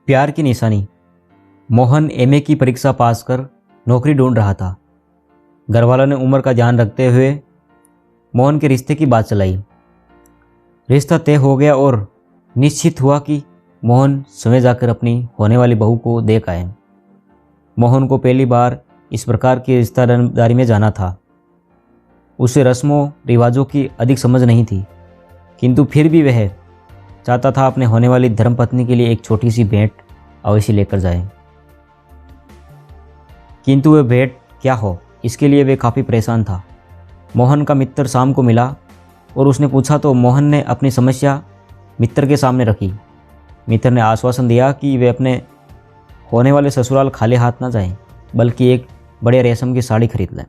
प्यार की निशानी। मोहन एमए की परीक्षा पास कर नौकरी ढूंढ रहा था। घर वालों ने उम्र का ध्यान रखते हुए मोहन के रिश्ते की बात चलाई। रिश्ता तय हो गया और निश्चित हुआ कि मोहन समय जाकर अपनी होने वाली बहू को देख आए। मोहन को पहली बार इस प्रकार की रिश्तेदारी में जाना था। उसे रस्मों रिवाजों की अधिक समझ नहीं थी, किंतु फिर भी वह चाहता था अपने होने वाली धर्मपत्नी के लिए एक छोटी सी भेंट अवश्य लेकर जाए। किंतु वह भेंट क्या हो, इसके लिए वह काफ़ी परेशान था। मोहन का मित्र शाम को मिला और उसने पूछा तो मोहन ने अपनी समस्या मित्र के सामने रखी। मित्र ने आश्वासन दिया कि वे अपने होने वाले ससुराल खाली हाथ ना जाएं, बल्कि एक बढ़िया रेशम की साड़ी खरीद लें,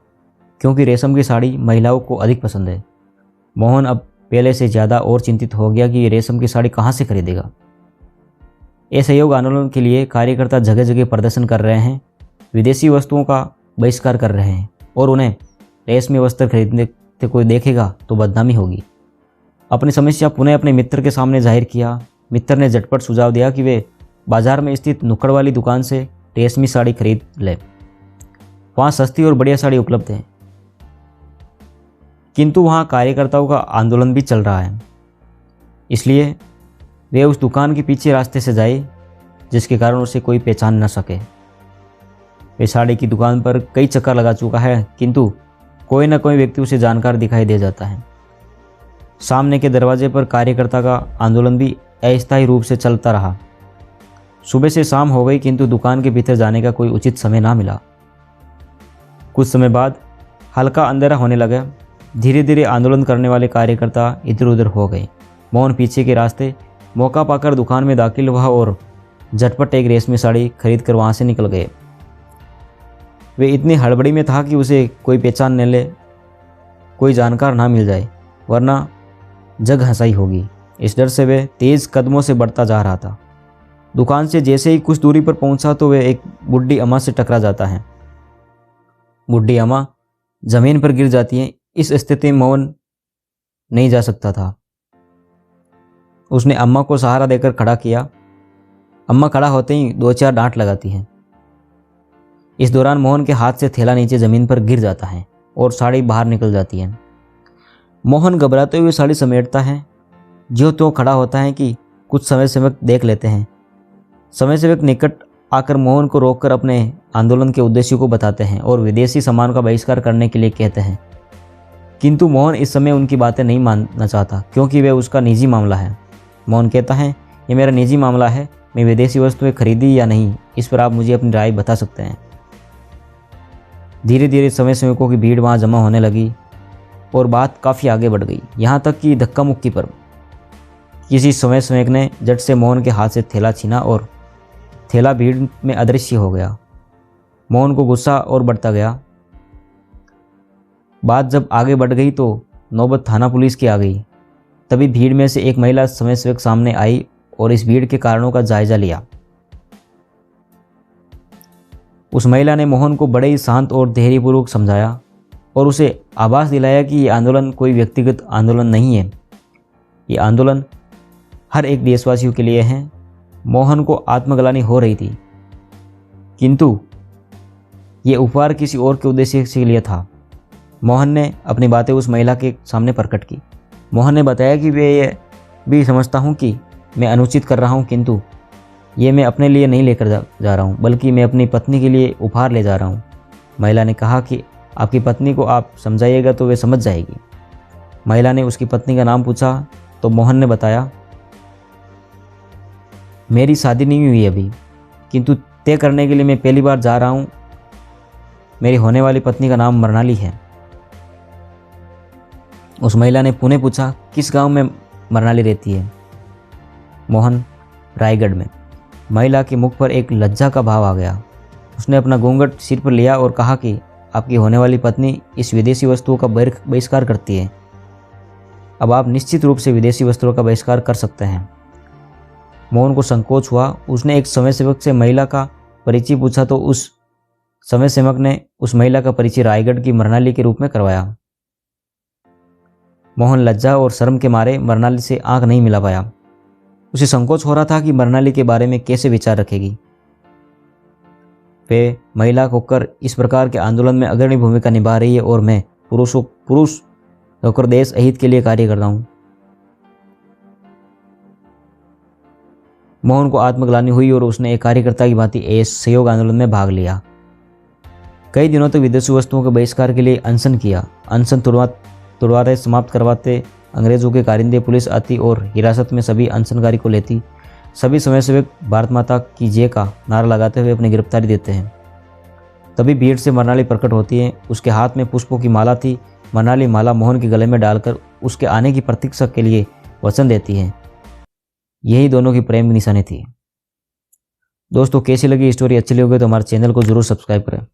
क्योंकि रेशम की साड़ी महिलाओं को अधिक पसंद है। मोहन अब पहले से ज़्यादा और चिंतित हो गया कि रेशम की साड़ी कहाँ से खरीदेगा। असहयोग आंदोलन के लिए कार्यकर्ता जगह जगह प्रदर्शन कर रहे हैं, विदेशी वस्तुओं का बहिष्कार कर रहे हैं और उन्हें रेशमी वस्त्र खरीदने से कोई देखेगा तो बदनामी होगी। अपनी समस्या पुनः अपने मित्र के सामने जाहिर किया। मित्र ने झटपट सुझाव दिया कि वे बाजार में स्थित नुक्कड़ वाली दुकान से रेशमी साड़ी खरीद ले, वहाँ सस्ती और बढ़िया साड़ी उपलब्ध है। किंतु वहाँ कार्यकर्ताओं का आंदोलन भी चल रहा है, इसलिए वे उस दुकान के पीछे रास्ते से जाए जिसके कारण उसे कोई पहचान न सके। वे साड़ी की दुकान पर कई चक्कर लगा चुका है, किंतु कोई न कोई व्यक्ति उसे जानकार दिखाई दे जाता है। सामने के दरवाजे पर कार्यकर्ता का आंदोलन भी अस्थायी रूप से चलता रहा। सुबह से शाम हो गई, किंतु दुकान के भीतर जाने का कोई उचित समय ना मिला। कुछ समय बाद हल्का अंधेरा होने लगा। धीरे धीरे आंदोलन करने वाले कार्यकर्ता इधर उधर हो गए। मोहन पीछे के रास्ते मौका पाकर दुकान में दाखिल हुआ और झटपट एक रेशमी साड़ी खरीद कर वहाँ से निकल गए। वे इतनी हड़बड़ी में था कि उसे कोई पहचान न ले, कोई जानकार ना मिल जाए, वरना जग हंसाई होगी। इस डर से वे तेज कदमों से बढ़ता जा रहा था। दुकान से जैसे ही कुछ दूरी पर पहुंचा तो वे एक बुढ़ी अम्मा से टकरा जाता है। बुढ़ी अम्मा जमीन पर गिर जाती है। इस स्थिति में मोहन नहीं जा सकता था। उसने अम्मा को सहारा देकर खड़ा किया। अम्मा खड़ा होते ही दो चार डांट लगाती हैं। इस दौरान मोहन के हाथ से थैला नीचे जमीन पर गिर जाता है और साड़ी बाहर निकल जाती है। मोहन घबराते हुए साड़ी समेटता है। ज्यों त्यों खड़ा होता है कि कुछ समय सेवक देख लेते हैं। समय सेवक निकट आकर मोहन को रोककर अपने आंदोलन के उद्देश्य को बताते हैं और विदेशी सामान का बहिष्कार करने के लिए कहते हैं। किंतु मोहन इस समय उनकी बातें नहीं मानना चाहता, क्योंकि वह उसका निजी मामला है। मोहन कहता है, ये मेरा निजी मामला है, मैं विदेशी वस्तुएं खरीदी या नहीं, इस पर आप मुझे अपनी राय बता सकते हैं। धीरे धीरे समय सेवकों की भीड़ वहाँ जमा होने लगी और बात काफ़ी आगे बढ़ गई, यहाँ तक कि धक्का मुक्की पर। किसी समय सेवक ने झट से मोहन के हाथ से थैला छीना और थैला भीड़ में अदृश्य हो गया। मोहन को गुस्सा और बढ़ता गया। बात जब आगे बढ़ गई तो नौबत थाना पुलिस की आ गई। तभी भीड़ में से एक महिला समय सेवक सामने आई और इस भीड़ के कारणों का जायजा लिया। उस महिला ने मोहन को बड़े ही शांत और धैर्यपूर्वक समझाया और उसे आभास दिलाया कि ये आंदोलन कोई व्यक्तिगत आंदोलन नहीं है, ये आंदोलन हर एक देशवासियों के लिए है। मोहन को आत्मग्लानि हो रही थी, किंतु ये उपहार किसी और के उद्देश्य के लिए था। मोहन ने अपनी बातें उस महिला के सामने प्रकट की। मोहन ने बताया कि वे ये भी समझता हूँ कि मैं अनुचित कर रहा हूँ, किंतु ये मैं अपने लिए नहीं लेकर जा रहा हूँ, बल्कि मैं अपनी पत्नी के लिए उपहार ले जा रहा हूँ। महिला ने कहा कि आपकी पत्नी को आप समझाइएगा तो वे समझ जाएगी। महिला ने उसकी पत्नी का नाम पूछा तो मोहन ने बताया, मेरी शादी नहीं हुई अभी, किंतु तय करने के लिए मैं पहली बार जा रहा हूँ। मेरी होने वाली पत्नी का नाम मृणाली है। उस महिला ने पुनः पूछा, किस गांव में मृणाली रहती है? मोहन, रायगढ़ में। महिला के मुख पर एक लज्जा का भाव आ गया। उसने अपना घूंघट सिर पर लिया और कहा कि आपकी होने वाली पत्नी इस विदेशी वस्तुओं का बहिष्कार करती है। अब आप निश्चित रूप से विदेशी वस्तुओं का बहिष्कार कर सकते हैं। मोहन को संकोच हुआ। उसने एक समय सेवक से महिला का परिचय पूछा तो उस समय सेवक ने उस महिला का परिचय रायगढ़ की मृणाली के रूप में करवाया। मोहन लज्जा और शर्म के मारे मृणाली से आंख नहीं मिला पाया। उसे संकोच हो रहा था कि मृणाली के बारे में कैसे विचार रखेगी। वे महिला होकर इस प्रकार के आंदोलन में अग्रणी भूमिका निभा रही है और मैं पुरुष होकर देश अहित के लिए कार्य कर रहा हूँ। मोहन को आत्मग्लानि हुई और उसने एक कार्यकर्ता की भांति इस सहयोग आंदोलन में भाग लिया। कई दिनों तक विदेशी वस्तुओं के बहिष्कार के लिए अनशन किया। अनशन तुड़वाते समाप्त करवाते अंग्रेजों के कारिंदे पुलिस आती और हिरासत में सभी अनशनकारी को लेती। सभी स्वयंसेवक भारत माता की जय का नारा लगाते हुए अपनी गिरफ्तारी देते हैं। तभी भीड़ से मृणाली प्रकट होती है। उसके हाथ में पुष्पों की माला थी। मृणाली माला मोहन के गले में डालकर उसके आने की प्रतीक्षा के लिए वचन देती है। यही दोनों की प्रेम की निशानी थी। दोस्तों, कैसी लगी स्टोरी? अच्छी लगी तो हमारे चैनल को जरूर सब्सक्राइब करें।